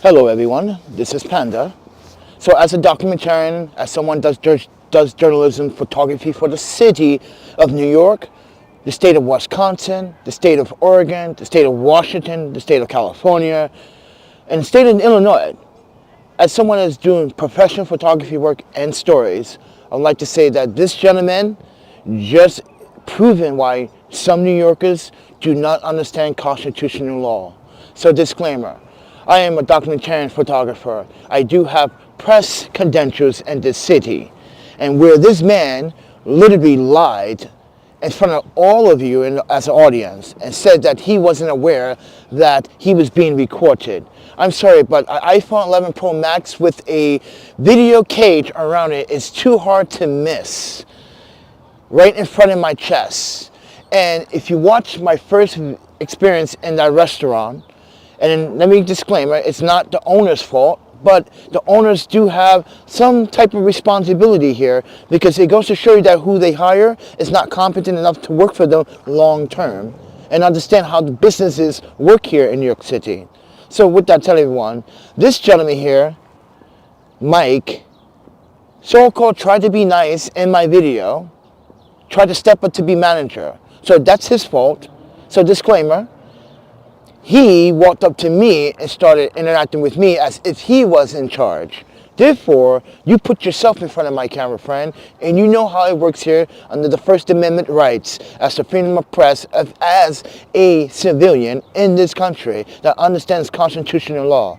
Hello everyone, this is Panda. So as a documentarian, as someone does journalism photography for the city of New York, the state of Wisconsin, the state of Oregon, the state of Washington, the state of California, and the state of Illinois, as someone that's doing professional photography work and stories, I'd like to say that this gentleman just proven why some New Yorkers do not understand constitutional law. So disclaimer, I am a documentarian photographer. I do have press credentials in this city. And where this man literally lied in front of all of you as an audience and said that he wasn't aware that he was being recorded. I'm sorry, but an iPhone 11 Pro Max with a video cage around it is too hard to miss. Right in front of my chest. And if you watch my first experience in that restaurant, and let me disclaimer, it's not the owner's fault, but the owners do have some type of responsibility here because it goes to show you that who they hire is not competent enough to work for them long term and understand how the businesses work here in New York City. So with that, tell everyone, this gentleman here, Mike, so-called tried to be nice in my video, tried to step up to be manager. So that's his fault. So disclaimer. He walked up to me and started interacting with me as if he was in charge. Therefore, you put yourself in front of my camera, friend, and you know how it works here under the First Amendment rights as the freedom of press, as a civilian in this country that understands constitutional law.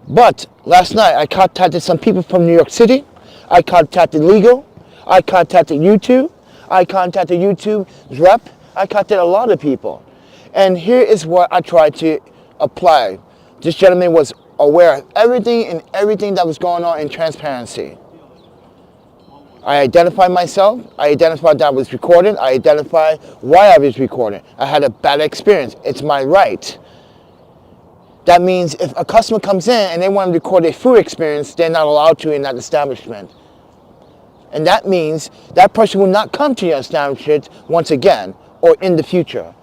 But last night, I contacted some people from New York City. I contacted legal. I contacted YouTube. I contacted YouTube's rep. I contacted a lot of people. And here is what I tried to apply. This gentleman was aware of everything that was going on in transparency. I identified myself. I identified that I was recording. I identified why I was recording. I had a bad experience. It's my right. That means if a customer comes in and they want to record a food experience, they're not allowed to in that establishment. And that means that person will not come to your establishment once again or in the future.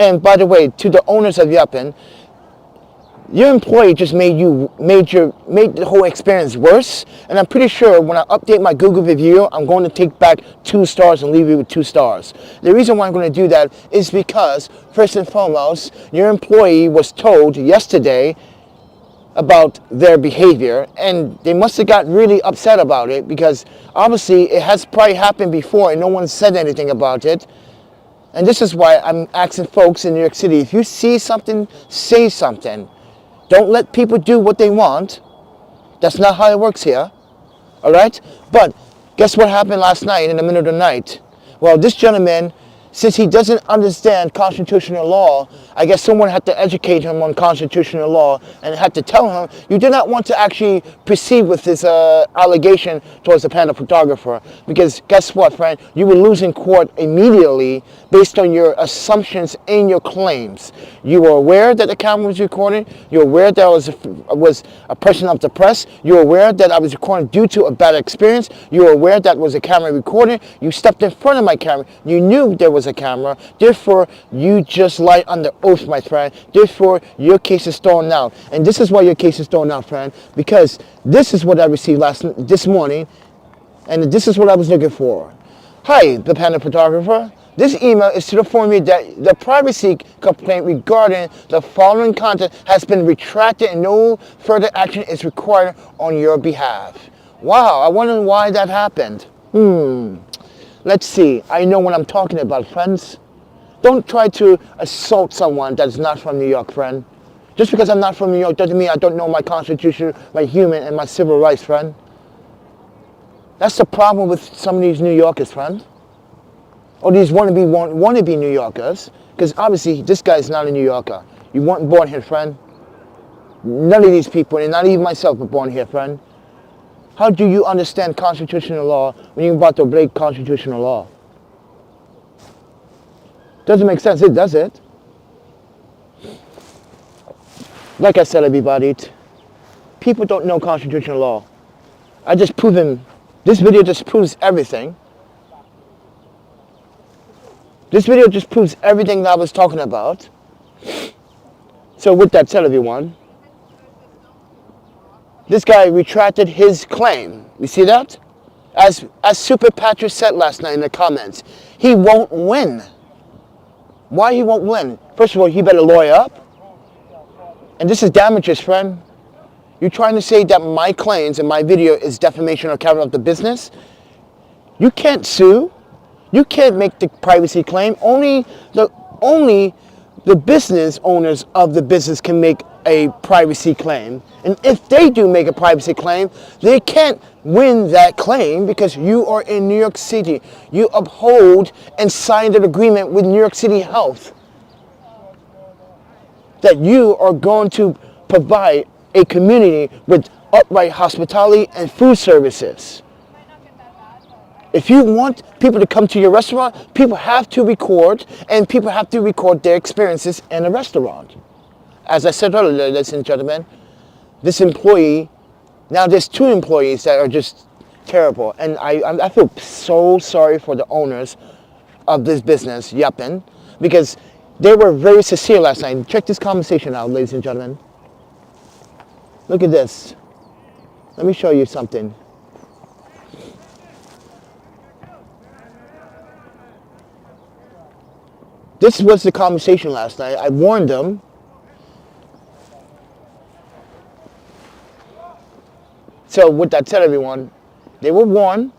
And by the way, to the owners of Yumpling, your employee just made the whole experience worse. And I'm pretty sure when I update my Google review, I'm going to take back 2 stars and leave you with 2 stars. The reason why I'm going to do that is because, first and foremost, your employee was told yesterday about their behavior, and they must have got really upset about it because obviously it has probably happened before and no one said anything about it. And this is why I'm asking folks in New York City, if you see something, say something. Don't let people do what they want. That's not how it works here. All right? But guess what happened last night in the middle of the night? Well, this gentleman, since he doesn't understand constitutional law, I guess someone had to educate him on constitutional law and had to tell him, you do not want to actually proceed with this allegation towards the Panda photographer. Because guess what, friend? You will lose in court immediately based on your assumptions and your claims. You were aware that the camera was recording. You're aware that I was a person of the press. You're aware that I was recording due to a bad experience. You're aware that was a camera recording. You stepped in front of my camera. You knew there was a camera. Therefore, you just lied under oath, my friend. Therefore, your case is thrown out. And this is why your case is thrown out, friend, because this is what I received this morning, and this is what I was looking for. Hi, the Panda photographer. This email is to inform you that the privacy complaint regarding the following content has been retracted and no further action is required on your behalf. Wow, I wonder why that happened. Let's see. I know what I'm talking about, friends. Don't try to assault someone that's not from New York, friend. Just because I'm not from New York doesn't mean I don't know my constitution, my human, and my civil rights, friend. That's the problem with some of these New Yorkers, friend. Or these wannabe New Yorkers. Because obviously, this guy's not a New Yorker. You weren't born here, friend. None of these people, and not even myself, were born here, friend. How do you understand constitutional law when you're about to break constitutional law? Doesn't make sense, does it? Like I said, everybody, people don't know constitutional law. I just proven, this video just proves everything. This video just proves everything that I was talking about. So with that said, everyone, This guy retracted his claim. You see that? As Super Patrick said last night in the comments, he won't win. Why he won't win? First of all, he better lawyer up. And this is damages, friend. You're trying to say that my claims and my video is defamation or cover of the business? You can't sue. You can't make the privacy claim. Only the business owners of the business can make a privacy claim. And if they do make a privacy claim, they can't win that claim because you are in New York City. You uphold and signed an agreement with New York City Health that you are going to provide a community with upright hospitality and food services. If you want people to come to your restaurant, people have to record, and people have to record their experiences in a restaurant. As I said earlier, ladies and gentlemen, this employee, now there's 2 employees that are just terrible, and I feel so sorry for the owners of this business, Yumpling, because they were very sincere last night. Check this conversation out, ladies and gentlemen. Look at this. Let me show you something. This was the conversation last night. I warned them. So with that said, everyone, they were warned,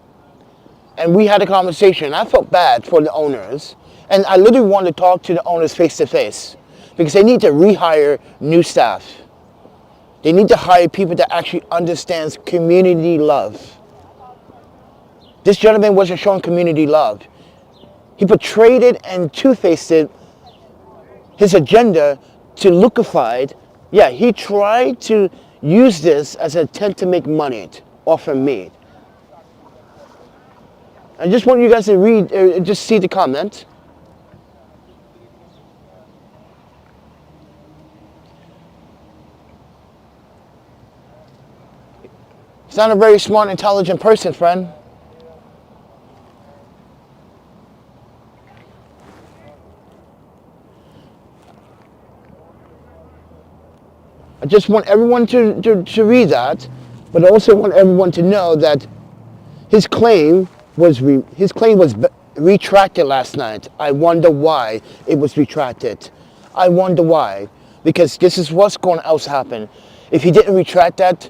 and we had a conversation. I felt bad for the owners, and I literally wanted to talk to the owners face to face because they need to rehire new staff. They need to hire people that actually understands community love. This gentleman wasn't showing community love. He portrayed it and two-faced it, his agenda to lookify. Yeah, he tried to use this as an attempt to make money off of me. I just want you guys to read, just see the comment. He's not a very smart, intelligent person, friend. I just want everyone to read that, but I also want everyone to know that his claim was retracted last night. I wonder why it was retracted. I wonder why, because this is what's going to happen. If he didn't retract that,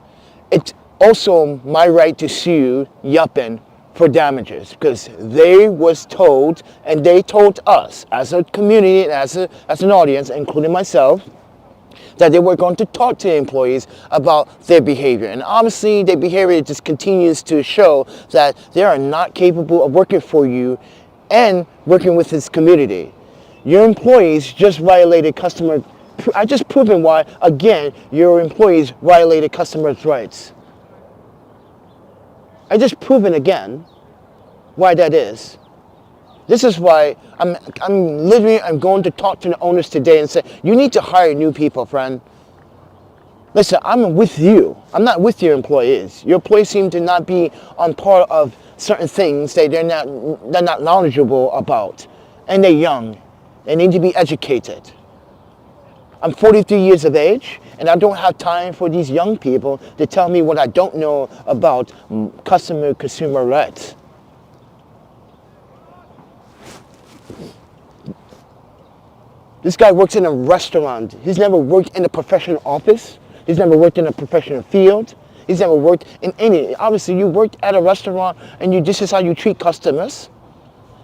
it's also my right to sue Yumpling for damages, because they was told, and they told us as a community and as an audience, including myself, that they were going to talk to employees about their behavior. And obviously their behavior just continues to show that they are not capable of working for you and working with this community. Your employees just violated customer, I just proven why, again, your employees violated customers' rights. I just proven again why that is. This is why I'm going to talk to the owners today and say, you need to hire new people, friend. Listen, I'm with you. I'm not with your employees. Your employees seem to not be on par of certain things that they're not knowledgeable about. And they're young. They need to be educated. I'm 43 years of age, and I don't have time for these young people to tell me what I don't know about consumer rights. This guy works in a restaurant. He's never worked in a professional office. He's never worked in a professional field. He's never worked in any. Obviously, you worked at a restaurant and this is how you treat customers.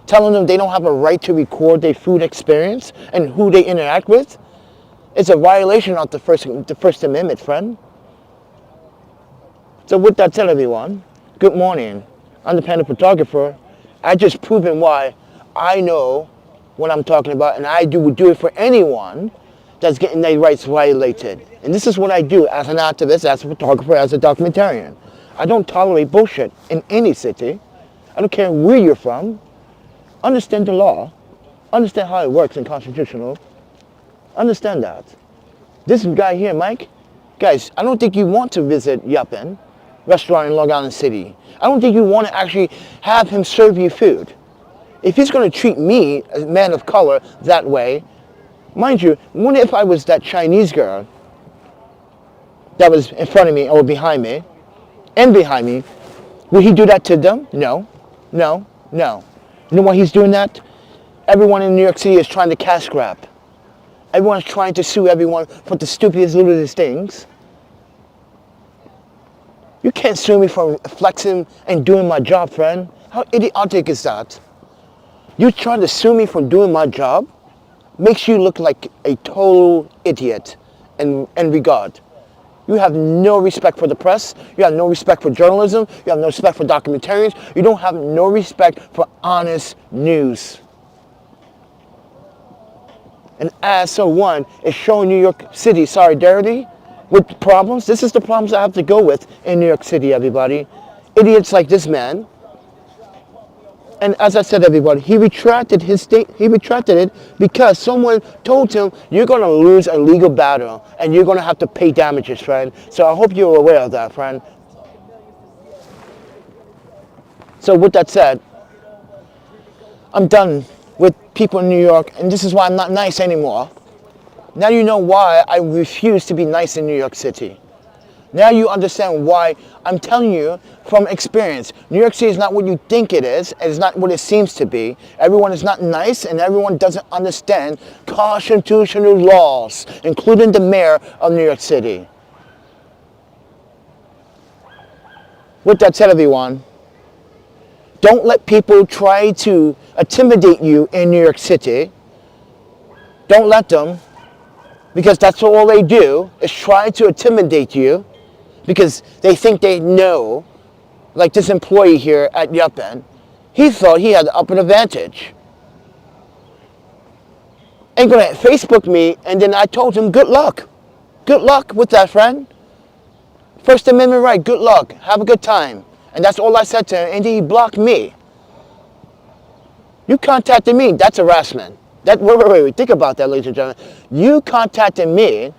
Telling them they don't have a right to record their food experience and who they interact with. It's a violation of the First Amendment, friend. So with that said, everyone, good morning. I'm the Panda Photographer. I just proven why I know what I'm talking about, and I would do it for anyone that's getting their rights violated. And this is what I do as an activist, as a photographer, as a documentarian. I don't tolerate bullshit in any city. I don't care where you're from. Understand the law. Understand how it works in constitutional. Understand that. This guy here, Mike, guys, I don't think you want to visit Yumpling restaurant in Long Island City. I don't think you want to actually have him serve you food. If he's going to treat me, a man of color, that way, mind you, what if I was that Chinese girl that was in front of me or behind me, and behind me, would he do that to them? No, no, no. You know why he's doing that? Everyone in New York City is trying to cash grab. Everyone's trying to sue everyone for the stupidest, littlest things. You can't sue me for flexing and doing my job, friend. How idiotic is that? You trying to sue me for doing my job makes you look like a total idiot in regard. You have no respect for the press. You have no respect for journalism. You have no respect for documentaries. You don't have no respect for honest news. And as someone is showing New York City solidarity with problems, this is the problems I have to go with in New York City, everybody. Idiots like this man. And as I said, everybody, he retracted it because someone told him, you're going to lose a legal battle and you're going to have to pay damages, friend. So I hope you're aware of that, friend. So with that said, I'm done with people in New York, and this is why I'm not nice anymore. Now you know why I refuse to be nice in New York City. Now you understand why I'm telling you from experience. New York City is not what you think it is. It's not what it seems to be. Everyone is not nice, and everyone doesn't understand constitutional laws, including the mayor of New York City. With that said, everyone, don't let people try to intimidate you in New York City. Don't let them, because that's all they do, is try to intimidate you because they think they know. Like this employee here at Yumpling, he thought he had the upper advantage. Ain't gonna Facebook me, and then I told him, good luck. Good luck with that, friend. First Amendment right, good luck. Have a good time. And that's all I said to him, and he blocked me. You contacted me, that's harassment. Wait, think about that, ladies and gentlemen. You contacted me,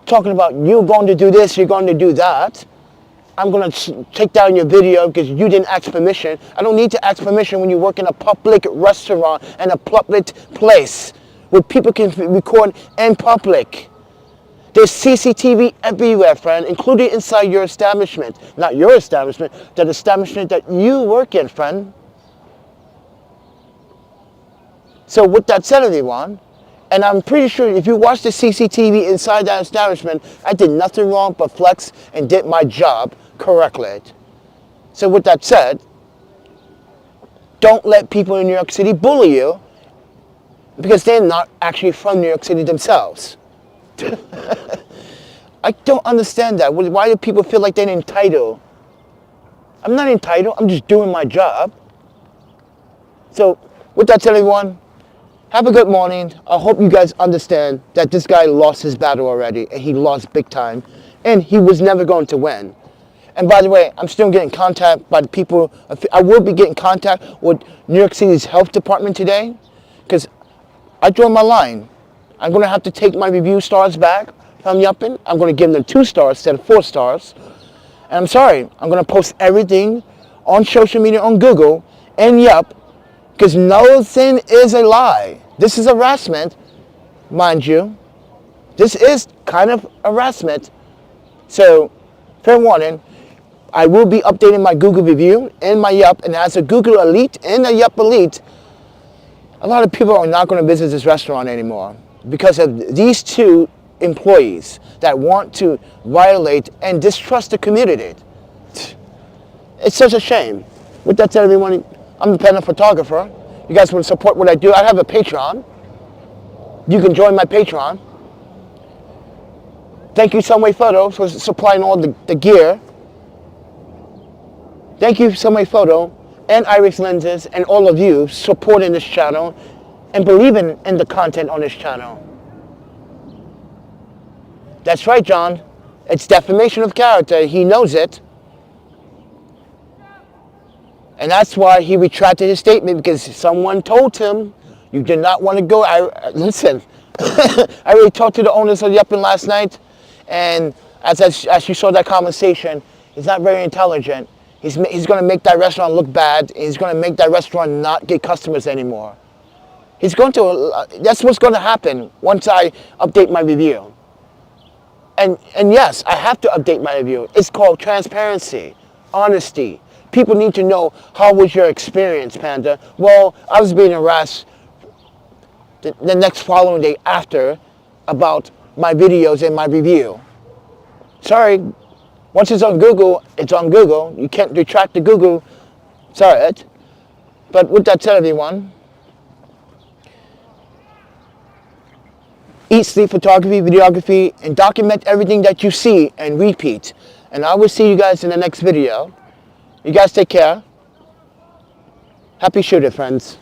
talking about you're going to do this, you're going to do that. I'm going to take down your video because you didn't ask permission. I don't need to ask permission when you work in a public restaurant and a public place where people can record in public. There's CCTV everywhere, friend, including inside your establishment. Not your establishment, the establishment that you work in, friend. So with that said, everyone, and I'm pretty sure if you watch the CCTV inside that establishment, I did nothing wrong but flex and did my job correctly. So with that said, don't let people in New York City bully you because they're not actually from New York City themselves. I don't understand that. Why do people feel like they're entitled? I'm not entitled. I'm just doing my job. So with that said, everyone, have a good morning. I hope you guys understand that this guy lost his battle already, and he lost big time, and he was never going to win. And by the way, I'm still getting contact by the people. I will be getting contact with New York City's health department today, because I drew my line. I'm going to have to take my review stars back from Yumpling. I'm going to give them 2 stars instead of 4 stars. And I'm sorry, I'm going to post everything on social media, on Google, and Yup, because nothing is a lie. This is harassment, mind you. This is kind of harassment. So, fair warning, I will be updating my Google review and my Yup, and as a Google Elite and a Yup Elite, a lot of people are not going to visit this restaurant anymore because of these 2 employees that want to violate and distrust the community. It's such a shame. With that said, everyone, I'm the Panda Photographer. You guys want to support what I do? I have a Patreon. You can join my Patreon. Thank you, Sunwayfoto, for supplying all the gear. Thank you, Sunwayfoto and Iris Lenses, and all of you supporting this channel and believing in the content on this channel. That's right, John. It's defamation of character. He knows it. And that's why he retracted his statement, because someone told him you did not want to go. Listen, I already talked to the owners of Yumpling last night, and as you saw that conversation, he's not very intelligent. He's going to make that restaurant look bad. He's going to make that restaurant not get customers anymore. He's going to. That's what's going to happen once I update my review. And yes, I have to update my review. It's called transparency, honesty. People need to know, how was your experience, Panda? Well, I was being harassed the next following day after about my videos and my review. Sorry, once it's on Google, it's on Google. You can't retract the Google. Sorry. But with that said, everyone, eat, sleep, photography, videography, and document everything that you see and repeat. And I will see you guys in the next video. You guys take care. Happy shooting, friends.